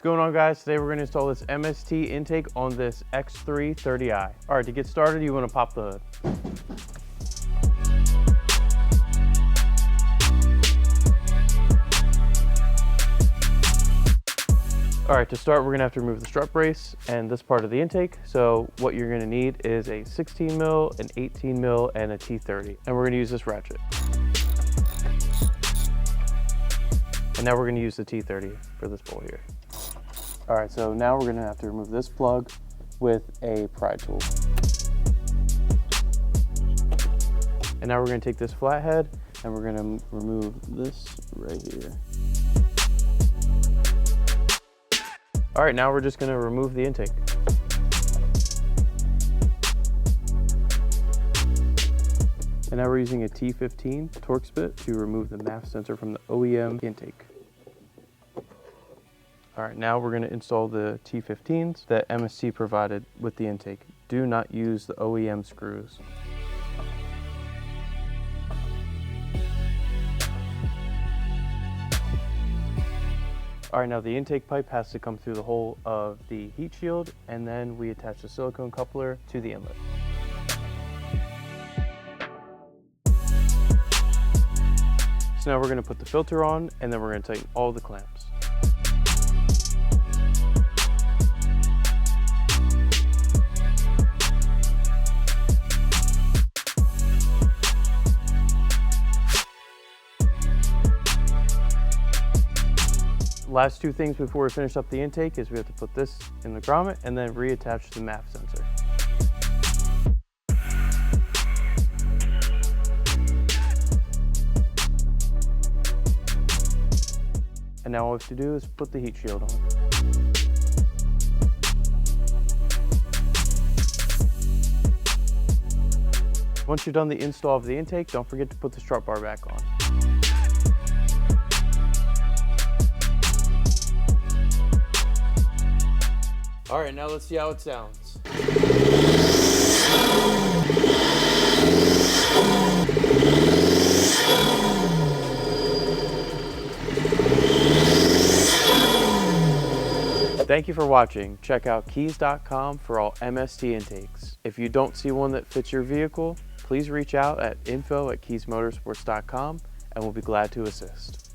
What's going on, guys? Today we're going to install this MST intake on this X3 30i. All right, to get started, you want to pop the hood. All right, to start, we're going to have to remove the strut brace and this part of the intake. So what you're going to need is a 16 mil, an 18 mil, and a T30. And we're going to use this ratchet. And now we're going to use the T30 for this bowl here. All right, so now we're gonna have to remove this plug with a pry tool. And now we're gonna take this flathead and we're gonna remove this right here. All right, now we're just gonna remove the intake. And now we're using a T15 Torx bit to remove the MAF sensor from the OEM intake. All right, now we're going to install the T15s that MST provided with the intake. Do not use the OEM screws. All right, now the intake pipe has to come through the hole of the heat shield, and then we attach the silicone coupler to the inlet. So now we're going to put the filter on, and then we're going to tighten all the clamps. Last two things before we finish up the intake is we have to put this in the grommet and then reattach the MAF sensor. And now all we have to do is put the heat shield on. Once you're done the install of the intake, don't forget to put the strut bar back on. All right, now let's see how it sounds. Thank you for watching. Check out Kies.com for all MST intakes. If you don't see one that fits your vehicle, please reach out at info@kiesmotorsports.com and we'll be glad to assist.